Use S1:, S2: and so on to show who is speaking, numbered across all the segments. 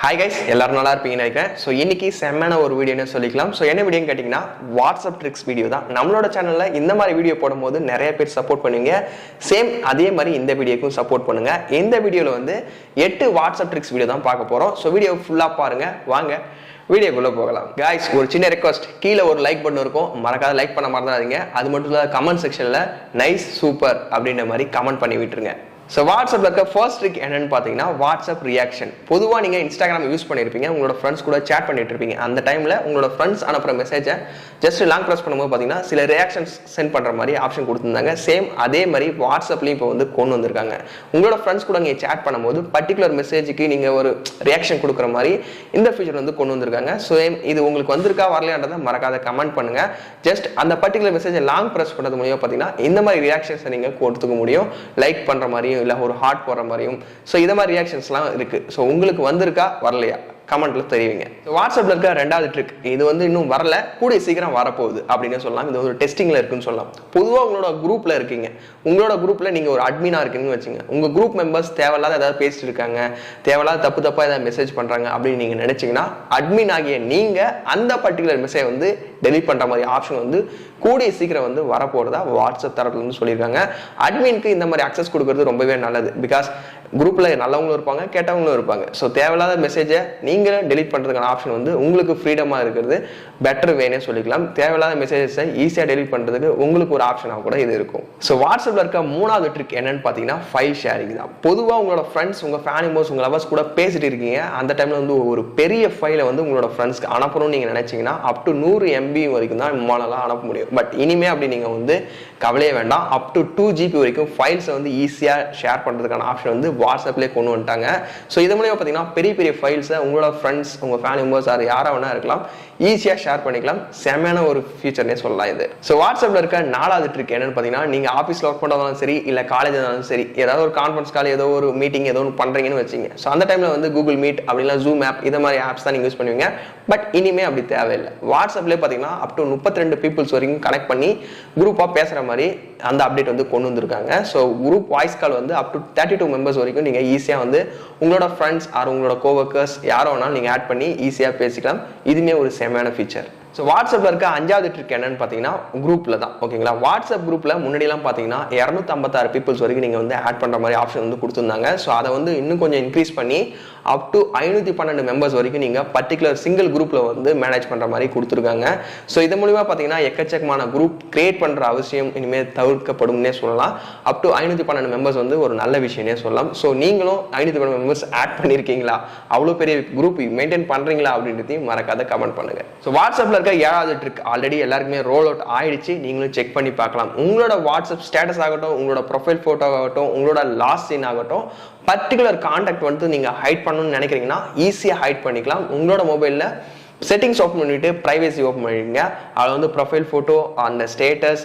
S1: Hi guys, எல்லாரும் நல்லா இருப்பீங்கன்னு நினைக்கிறேன். ஸோ இன்னைக்கு செம்மையான ஒரு வீடியோன்னு சொல்லிக்கலாம். ஸோ என்ன வீடியோன்னு கேட்டிங்கன்னா வாட்ஸ்அப் ட்ரிக்ஸ் வீடியோ தான். நம்மளோட சேனலில் இந்த மாதிரி வீடியோ போடும்போது நிறைய பேர் சப்போர்ட் பண்ணுவீங்க. சேம் அதே மாதிரி இந்த வீடியோக்கும் சப்போர்ட் பண்ணுங்க. இந்த வீடியோவில் வந்து 8 வாட்ஸ்அப் ட்ரிக்ஸ் வீடியோ தான் பார்க்க போகிறோம். ஸோ வீடியோ ஃபுல்லாக பாருங்க. வாங்க வீடியோக்குள்ளே போகலாம். காய்ஸ், ஒரு சின்ன ரெக்வஸ்ட், கீழே ஒரு லைக் பட்டன் இருக்கும், மறக்காத லைக் பண்ண மறந்துடாதீங்க. அது மட்டும் இல்லை, கமெண்ட் செக்ஷனில் நைஸ் சூப்பர் அப்படின்ற மாதிரி கமெண்ட் பண்ணி விட்டுருங்க. ஸோ வாட்ஸ்அப்பில் இருக்க ஃபர்ஸ்ட் ட்ரிக் என்னன்னு பார்த்தீங்கன்னா வாட்ஸ்அப் ரியாக்ஷன். பொதுவாக நீங்கள் இன்ஸ்டாகிராம் யூஸ் பண்ணியிருப்பீங்க, உங்களோட ஃப்ரெண்ட்ஸ் கூட சேட் பண்ணிட்டு இருப்பீங்க. அந்த டைமில் உங்களோட ஃப்ரெண்ட்ஸ் அனுப்புகிற மெசேஜை ஜஸ்ட் லாங் ப்ரெஸ் பண்ணும்போது பார்த்தீங்கன்னா சில ரியாக்ஷன்ஸ் சென்ட் பண்ணுற மாதிரி ஆப்ஷன் கொடுத்துருந்தாங்க. சேம் அதே மாதிரி வாட்ஸ்அப்லேயும் இப்போ வந்து கொண்டு வந்திருக்காங்க. உங்களோட ஃப்ரெண்ட்ஸ் கூட நீங்கள் சேட் பண்ணும்போது பர்டிகுலர் மெசேஜுக்கு நீங்கள் ஒரு ரியாக்ஷன் கொடுக்குற மாதிரி இந்த ஃபீச்சர் வந்து கொண்டு வந்திருக்காங்க. ஸோ இது உங்களுக்கு வந்திருக்கா வரலையான்றதை மறக்காத கமெண்ட் பண்ணுங்கள். ஜஸ்ட் அந்த பர்டிகுலர் மெசேஜை லாங் ப்ரெஸ் பண்ணுறது மூலியம் பார்த்தீங்கன்னா இந்த மாதிரி ரியாக்ஷன்ஸை நீங்கள் கொடுத்துக்க முடியும். லைக் பண்ணுற மாதிரியும் இல்லை ஒரு ஹார்ட் போடுற மாதிரியும். ஸோ இதை மாதிரி ரியாக்ஷன்ஸ்லாம் இருக்கு. ஸோ உங்களுக்கு வந்திருக்கா வரலையா கமெண்ட்ல தெரிவிங்க. வாட்ஸ்அப்ல இருக்க ரெண்டாவது ட்ரிக், இது வந்து இன்னும் வரல, கூடிய சீக்கிரம் வரப்போகுது அப்படின்னு சொல்லலாம். இது ஒரு டெஸ்டிங்ல இருக்குன்னு சொல்லலாம். பொதுவாக உங்களோட குரூப்ல இருக்கீங்க, உங்களோட குரூப்ல நீங்க ஒரு அட்மினா இருக்கீங்கன்னு வச்சுங்க. உங்க குரூப் மெம்பர்ஸ் தேவையில்லாத ஏதாவது பேசிட்டு இருக்காங்க, தேவையில்லாத தப்பா ஏதாவது மெசேஜ் பண்றாங்க அப்படின்னு நீங்க நினைச்சீங்கன்னா அட்மின் ஆகிய நீங்க அந்த பர்டிகுலர் மெசேஜ் வந்து டெலிட் பண்ற மாதிரி ஆப்ஷன் வந்து கூடிய சீக்கிரம் வந்து வரப்போறதா வாட்ஸ்அப் தரப்புல இருந்து சொல்லியிருக்காங்க. அட்மினுக்கு இந்த மாதிரி அக்சஸ் கொடுக்கறது ரொம்பவே நல்லது. பிகாஸ் குரூப்ல நல்லவங்களும் இருப்பாங்க, கெட்டவங்களும் இருப்பாங்க. ஸோ தேவையில்லாத மெசேஜை நீங்களே டெலிட் பண்றதுக்கான ஆப்ஷன் வந்து உங்களுக்கு ஃப்ரீடமா இருக்கிறது பெட்டர் வேனே சொல்லிக்கலாம். தேவையில்லாத மெசேஜஸை ஈஸியாக டெலிட் பண்றதுக்கு உங்களுக்கு ஒரு ஆப்ஷனாக கூட இது இருக்கும். ஸோ வாட்ஸ்அப்ல இருக்க மூணாவது ட்ரிக் என்னன்னு பார்த்தீங்கன்னா ஃபைல் ஷேரிங் தான். பொதுவாக உங்களோட ஃப்ரெண்ட்ஸ், உங்க ஃபேமிலி மெம்பர்ஸ், உங்க லவர்ஸ் கூட பேசிட்டு இருக்கீங்க. அந்த டைம்ல வந்து ஒரு பெரிய ஃபைலை வந்து உங்களோட ஃப்ரெண்ட்ஸ்க்கு அனுப்பணும்னு நீங்க நினைச்சீங்கன்னா அப் டு 100 MB வரைக்கும் தான் நம்மளால அனுப்ப முடியும். பட் இனிமே அப்படி நீங்க வந்து கவலையே வேண்டாம். அப் டு 2 GB வரைக்கும் ஃபைல்ஸை வந்து ஈஸியா ஷேர் பண்றதுக்கான ஆப்ஷன் வந்து வாட்ஸ்அப்லேயே கொண்டு வந்துட்டாங்க. ஸோ இது மூலியமா பார்த்தீங்கன்னா பெரிய பெரிய ஃபைல்ஸை உங்களோட ஃப்ரெண்ட்ஸ், உங்க ஃபேமிலி மெம்பர்ஸ் யாரா வேணா இருக்கலாம், ஈஸியா ஷேர் பண்ணிக்கலாம். செமையான ஒரு ஃபீச்சர்னே சொல்லலாம் இது. ஸோ வாட்ஸ்அப்ல இருக்க நாலாவது ட்ரிக் என்னன்னு பார்த்தீங்கன்னா, நீங்க ஆஃபீஸ்ல ஒர்க் பண்ணாலும் சரி, இல்லை காலேஜ் இருந்தாலும் சரி, ஏதாவது ஒரு கான்ஃபரன்ஸ் கால், ஏதோ ஒரு மீட்டிங் ஏதோ ஒன்று பண்றீங்கன்னு வச்சுங்க. ஸோ அந்த டைம்ல வந்து கூகுள் மீட் அப்படின்னா ஜூம் ஆப் இதை மாதிரி ஆப்ஸ் தான் நீங்க யூஸ் பண்ணுவீங்க. பட் இனிமே அப்படி தேவையில்லை. வாட்ஸ்அப்லேயே பார்த்தீங்கன்னா அப் டு 32 பீப்புள்ஸ் வரைக்கும் கனெக்ட் பண்ணி குரூப்பா பேசுற மாதிரி அந்த அப்டேட் வந்து கொண்டு வந்திருக்காங்க. ஸோ குரூப் வாய்ஸ் கால் வந்து அப் டு 32 மெம்பர்ஸ் வரைக்கும் நீங்க ஈஸியா வந்து உங்களோட ஃப்ரெண்ட்ஸ் ஆர் உங்களோட கோவர்க்கர்ஸ் யாரோ வேணாலும் நீங்க ஆட் பண்ணி ஈஸியா பேசிக்கலாம். இதுமே ஒரு செமையான ஃபீச்சர். ஸோ வாட்ஸ்அப்ல இருக்க அஞ்சாவது ட்ரிக் என்னன்னு பார்த்தீங்கன்னா குரூப்ல தான். ஓகேங்களா, வாட்ஸ்அப் குரூப்ல முன்னாடிலாம் பார்த்தீங்கன்னா 256 பீப்புள்ஸ் வரைக்கும் நீங்க வந்து ஆட் பண்ற மாதிரி ஆப்ஷன் வந்து கொடுத்துருந்தாங்க. ஸோ அதை வந்து இன்னும் கொஞ்சம் இன்க்ரீஸ் பண்ணி அப் டு 512 மெம்பர்ஸ் வரைக்கும் நீங்க பர்டிகுலர் சிங்கிள் குரூப்ல வந்து மேனேஜ் பண்ற மாதிரி கொடுத்துருக்காங்க. ஸோ இது மூலியமா பார்த்தீங்கன்னா எக்கச்சக்கமான குரூப் கிரியேட் பண்ற அவசியம் இனிமேல் தவிர்க்கப்படும்னே சொல்லலாம். அப் டு 512 மெம்பர்ஸ் வந்து ஒரு நல்ல விஷயம்னே சொல்லலாம். ஸோ நீங்களும் 512 மெம்பர்ஸ் ஆட் பண்ணிருக்கீங்களா, அவ்வளோ பெரிய குரூப் மெயின்டைன் பண்றீங்களா அப்படின்றதையும் மறக்காத கமெண்ட் பண்ணுங்க. ஸோ வாட்ஸ்அப்ல இருக்க ஏழாவது ட்ரிக் ஆல்ரெடி எல்லாருக்குமே ரோல் அவுட் ஆயிடுச்சு, நீங்களும் செக் பண்ணி பார்க்கலாம். உங்களோட வாட்ஸ்அப் ஸ்டேட்டஸ் ஆகட்டும், உங்களோட ப்ரொஃபைல் போட்டோ ஆகட்டும், உங்களோட லாஸ்ட் சீன் ஆகட்டும், பர்டிகுலர் கான்டாக்ட் வந்து நீங்க ஹைட் பண்ணணும்னு நினைக்கிறீங்கன்னா ஈஸியா ஹைட் பண்ணிக்கலாம். உங்களோட மொபைல்ல செட்டிங்ஸ் ஓப்பன் பண்ணிட்டு பிரைவேசி ஓப்பன் பண்ணிடுங்க. அதில் வந்து ப்ரொஃபைல் போட்டோ, அந்த ஸ்டேட்டஸ்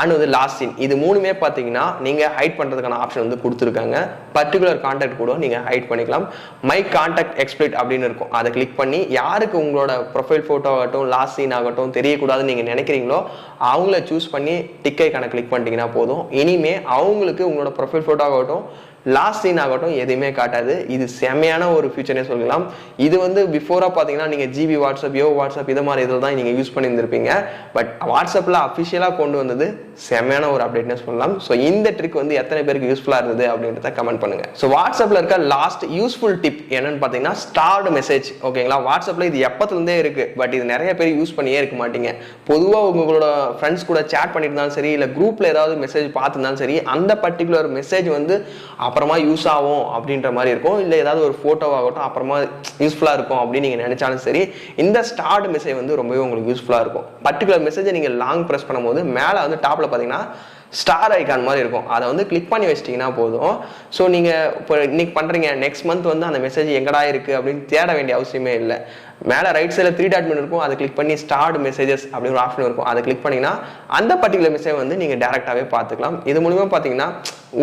S1: அண்ட் வந்து லாஸ்ட் சீன், இது மூணுமே பார்த்தீங்கன்னா நீங்க ஹைட் பண்றதுக்கான ஆப்ஷன் வந்து கொடுத்துருக்காங்க. பர்டிகுலர் கான்டாக்ட் கூட நீங்க ஹைட் பண்ணிக்கலாம். மை கான்டாக்ட் எக்ஸ்பிளிட் அப்படின்னு இருக்கும், அதை கிளிக் பண்ணி யாருக்கு உங்களோட ப்ரொஃபைல் போட்டோ ஆகட்டும், லாஸ்ட் சீன் ஆகட்டும் தெரியக்கூடாதுன்னு நீங்க நினைக்கிறீங்களோ அவங்கள சூஸ் பண்ணி டிக் ஐகானை கிளிக் பண்ணிட்டீங்கன்னா போதும். இனிமே அவங்களுக்கு உங்களோட ப்ரொஃபைல் போட்டோ ஆகட்டும், லாஸ்ட் சீன் ஆகட்டும் எதுவுமே காட்டாது. இது செமையான ஒரு ஃபீச்சர்னே சொல்லலாம். இது வந்து பிஃபோரா பார்த்தீங்கன்னா நீங்க ஜிபி வாட்ஸ்அப், யோ வாட்ஸ்அப் இது மாதிரி இதில் தான் நீங்க யூஸ் பண்ணியிருந்திருப்பீங்க. பட் வாட்ஸ்அப்ல அஃபிஷியலா கொண்டு வந்தது செமையான ஒரு அப்டேட்னே சொல்லலாம். ஸோ இந்த ட்ரிக் வந்து எத்தனை பேருக்கு யூஸ்ஃபுல்லா இருந்தது அப்படின்றத கமெண்ட் பண்ணுங்க. ஸோ வாட்ஸ்அப்ல இருக்க லாஸ்ட் யூஸ்ஃபுல் டிப் என்னன்னு பார்த்தீங்கன்னா ஸ்டார்டு மெசேஜ். ஓகேங்களா, வாட்ஸ்அப்ல இது எப்பத்துலேருந்தே இருக்கு, பட் இது நிறைய பேர் யூஸ் பண்ணியே இருக்க மாட்டீங்க. பொதுவாக உங்களோட ஃப்ரெண்ட்ஸ் கூட சேட் பண்ணிட்டு இருந்தாலும் சரி, இல்லை குரூப்ல ஏதாவது மெசேஜ் பார்த்துருந்தாலும் சரி, அந்த பர்டிகுலர் மெசேஜ் வந்து அப்புறமா யூஸ் ஆகும் அப்படின்ற மாதிரி இருக்கும். இல்லை ஏதாவது ஒரு போட்டோ ஆகட்டும் அப்புறமா யூஸ்ஃபுல்லா இருக்கும் அப்படின்னு நீங்க நினைச்சாலும் சரி, இந்த ஸ்டார்ட் மெசேஜ் வந்து ரொம்பவே உங்களுக்கு யூஸ்ஃபுல்லா இருக்கும். பர்டிகுலர் மெசேஜை நீங்க லாங் பிரஸ் பண்ணும்போது மேல வந்து டாப்ல பாத்தீங்கன்னா ஸ்டார் ஐகான் மாதிரி இருக்கும், அதை வந்து கிளிக் பண்ணி வச்சிட்டீங்கன்னா போதும். ஸோ நீங்க இப்போ இன்னைக்கு பண்றீங்க, நெக்ஸ்ட் மந்த் வந்து அந்த மெசேஜ் எங்கடா இருக்கு அப்படின்னு தேட வேண்டிய அவசியமே இல்லை. மேலே ரைட் சைடில் 3 டாட் மெனு இருக்கும், அதை கிளிக் பண்ணி ஸ்டார்ட் மெசேஜஸ் அப்படின்னு ஒரு ஆப்ஷன் இருக்கும், அதை கிளிக் பண்ணிங்கன்னா அந்த பர்டிகுலர் மெசேஜ் வந்து நீங்கள் டேரெக்டாகவே பார்த்துக்கலாம். இது மூலிமா பார்த்தீங்கன்னா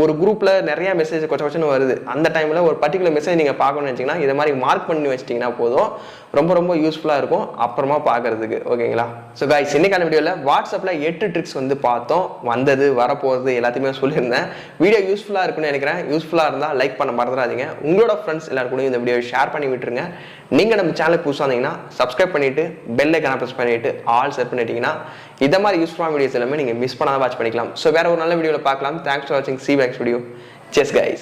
S1: ஒரு குரூப்ல நிறைய மெசேஜ் கொச்சன்னு வருது. அந்த டைம்ல ஒரு பர்டிகுலர் மெசேஜ் நீங்க பார்க்கணும்னு நினைச்சீங்கன்னா இதை மாதிரி மார்க் பண்ணி வச்சிட்டீங்கன்னா போதும், ரொம்ப ரொம்ப யூஸ்ஃபுல்லா இருக்கும் அப்புறமா பார்க்கறதுக்கு. ஓகேங்களா? ஸோ கைஸ், இன்னைக்கான வீடியோல வாட்ஸ்அப்ல 8 ட்ரிக்ஸ் வந்து பார்த்தோம், வந்தது வரப்போகிறது எல்லாத்தையுமே சொல்லியிருந்தேன். வீடியோ யூஸ்ஃபுல்லா இருக்குன்னு நினைக்கிறேன். யூஸ்ஃபுல்லா இருந்தா லைக் பண்ண மறந்துடாதீங்க. உங்களோட ஃப்ரெண்ட்ஸ் எல்லாரும் கூட இந்த வீடியோ ஷேர் பண்ணி விட்டுருங்க. நீங்க நம்ம சேனலுக்கு புதுசாக இருந்தீங்கன்னா சப்ஸ்கிரைப் பண்ணிட்டு பெல் ஐக்கான ப்ரெஸ் பண்ணிட்டு ஆல் செட் பண்ணிட்டீங்கன்னா இந்த மாதிரி யூஸ்ஃபுல்லான வீடியோஸ் எல்லாமே நீங்க மிஸ் பண்ணாத வாட்ச் பண்ணிக்கலாம். ஸோ வேற ஒரு நல்ல வீடியோவில் பார்க்கலாம். தேங்க்ஸ் ஃபார் வாட்சிங். See you next video. Cheers guys.